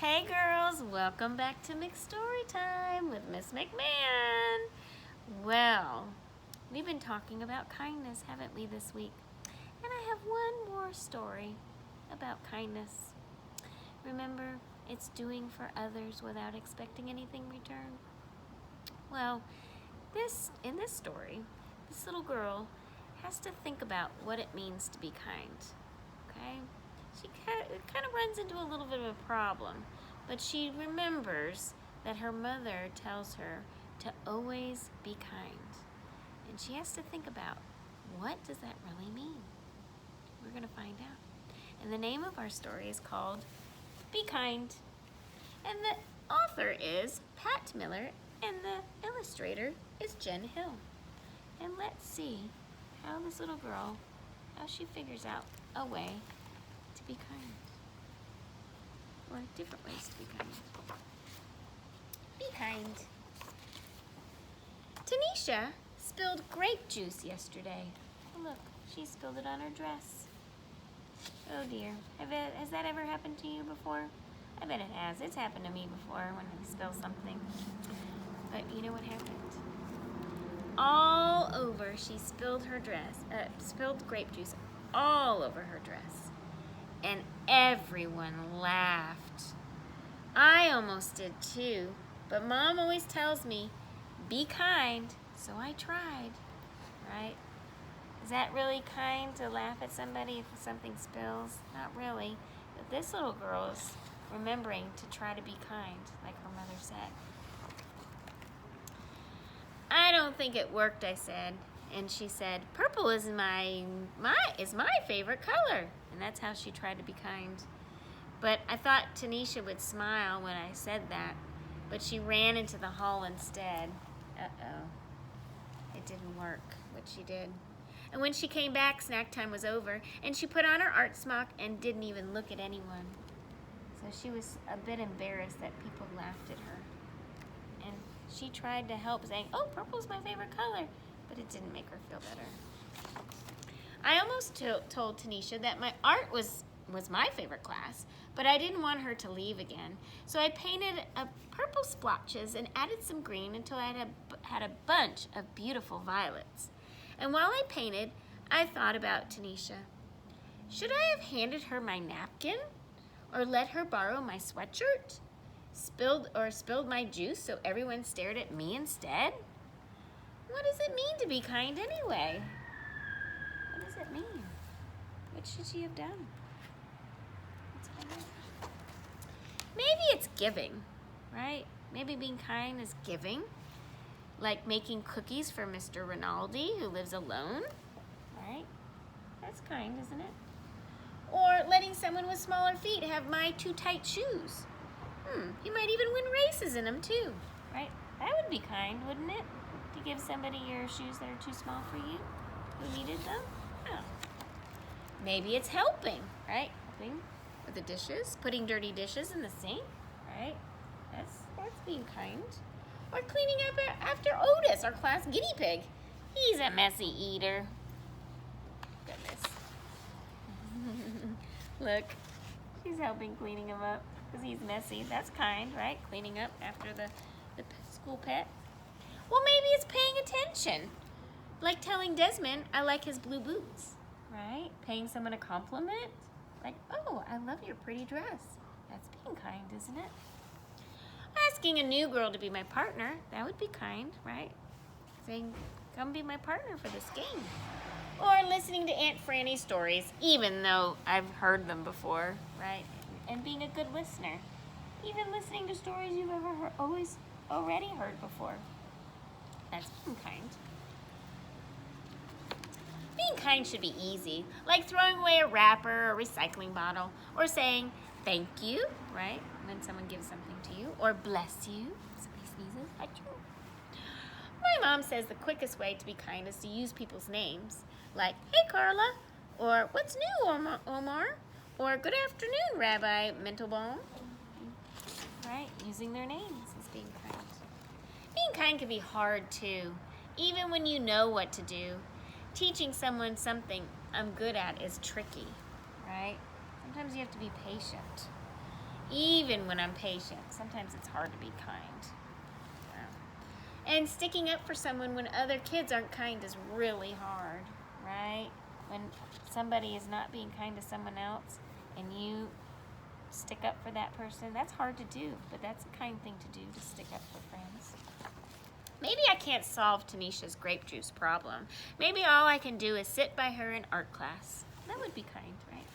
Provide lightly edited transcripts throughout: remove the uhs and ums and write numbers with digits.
Hey girls, welcome back to McStory Time with Miss McMahon. Well, we've been talking about kindness, haven't we, this week? And I have one more story about kindness. Remember, it's doing for others without expecting anything in return. Well, in this story, this little girl has to think about what it means to be kind. Okay? It kind of runs into a little bit of a problem, but she remembers that her mother tells her to always be kind. And she has to think about, what does that really mean? We're going to find out. And the name of our story is called Be Kind. And the author is Pat Miller, and the illustrator is Jen Hill. And let's see how this little girl, how she figures out a way to be kind, or different ways to be kind. Be kind. Tanisha spilled grape juice yesterday. Oh, look, she spilled it on her dress. Oh dear, has that ever happened to you before? I bet it has. It's happened to me before when I spill something. But you know what happened? All over, she spilled her dress, spilled grape juice all over her dress. And everyone laughed. I almost did too, but Mom always tells me, be kind, so I tried, right? Is that really kind to laugh at somebody if something spills? Not really, but this little girl is remembering to try to be kind, like her mother said. I don't think it worked, I said. And she said, purple is my favorite color. And that's how she tried to be kind. But I thought Tanisha would smile when I said that. But she ran into the hall instead. Uh-oh. It didn't work, what she did. And when she came back, snack time was over. And she put on her art smock and didn't even look at anyone. So she was a bit embarrassed that people laughed at her. And she tried to help, saying, oh, purple's my favorite color. But it didn't make her feel better. I almost told Tanisha that my art was my favorite class, but I didn't want her to leave again. So I painted purple splotches and added some green until I had a bunch of beautiful violets. And while I painted, I thought about Tanisha. Should I have handed her my napkin? Or let her borrow my sweatshirt? Spilled my juice so everyone stared at me instead? What does it mean to be kind anyway? What does it mean? What should she have done? Let's find out. Maybe it's giving, right? Maybe being kind is giving. Like making cookies for Mr. Rinaldi, who lives alone, right? That's kind, isn't it? Or letting someone with smaller feet have my too tight shoes. You might even win races in them too, right? That would be kind, wouldn't it? To give somebody your shoes that are too small for you, who needed them? Oh. Maybe it's helping, right? Helping with the dishes, putting dirty dishes in the sink, right? That's being kind. Or cleaning up after Otis, our class guinea pig. He's a messy eater. Goodness. Look, she's helping cleaning him up because he's messy. That's kind, right? Cleaning up after the school pet. Well, maybe it's paying attention. Like telling Desmond I like his blue boots, right? Paying someone a compliment. Like, oh, I love your pretty dress. That's being kind, isn't it? Asking a new girl to be my partner, that would be kind, right? Saying, come be my partner for this game. Or listening to Aunt Franny's stories, even though I've heard them before, right? And being a good listener. Even listening to stories you've already heard before. That's being kind. Being kind should be easy, like throwing away a wrapper or recycling bottle, or saying thank you, right? When someone gives something to you, or bless you. Somebody sneezes, achoo. My mom says the quickest way to be kind is to use people's names, like, hey, Carla, or what's new, Omar, or good afternoon, Rabbi Mentalbone, right? Using their names is being kind. Being kind can be hard, too, even when you know what to do. Teaching someone something I'm good at is tricky, right? Sometimes you have to be patient. Even even when I'm patient. Sometimes it's hard to be kind. Yeah. And sticking up for someone when other kids aren't kind is really hard, right? When somebody is not being kind to someone else and you stick up for that person, that's hard to do, but that's a kind thing to do, to stick up for friends. Maybe I can't solve Tanisha's grape juice problem. Maybe all I can do is sit by her in art class. That would be kind, right?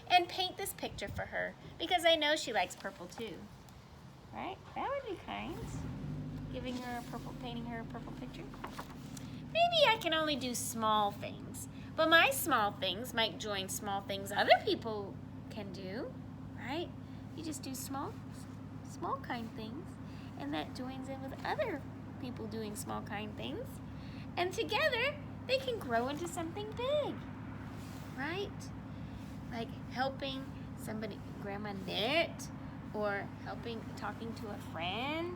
And paint this picture for her, because I know she likes purple too, right? That would be kind. Giving her a purple, painting her a purple picture. Maybe I can only do small things, but my small things might join small things other people can do, right? You just do small kind things, and that joins in with other people doing small kind things, and together they can grow into something big, right? Like helping somebody, grandma knit, or talking to a friend.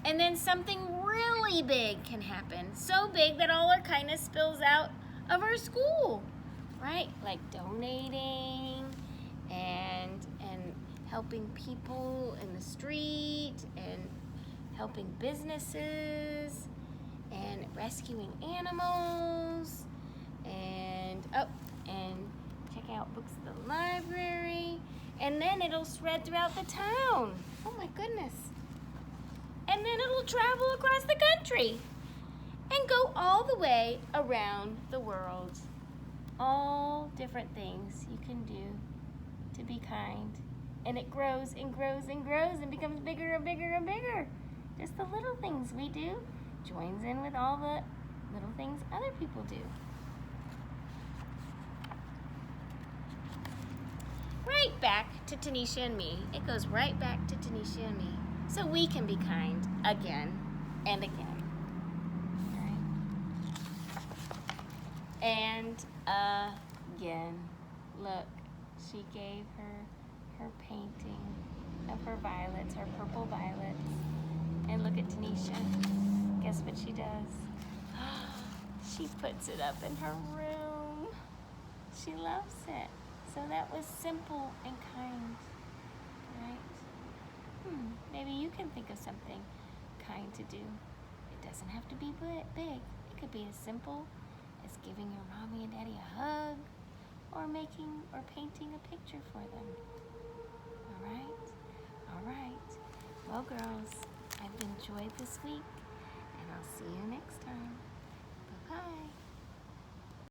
And then something really big can happen. So big that all our kindness spills out of our school, right? Like donating and helping people in the street and helping businesses and rescuing animals and check out books at the library, and then it'll spread throughout the town. Oh my goodness. And then it'll travel across the country and go all the way around the world. All different things you can do to be kind. And it grows and grows and grows and becomes bigger and bigger and bigger. Just the little things we do joins in with all the little things other people do. Right back to Tanisha and me. It goes right back to Tanisha and me. So we can be kind again and again. Right? And again. Look, she gave her painting of her violets, her purple violets. And look at Tanisha. Guess what she does? She puts it up in her room. She loves it. So that was simple and kind, right? Maybe you can think of something kind to do. It doesn't have to be big. It could be as simple as giving your mommy and daddy a hug, or painting a picture for them. All right? All right. Well, girls, I've enjoyed this week, and I'll see you next time. Bye-bye.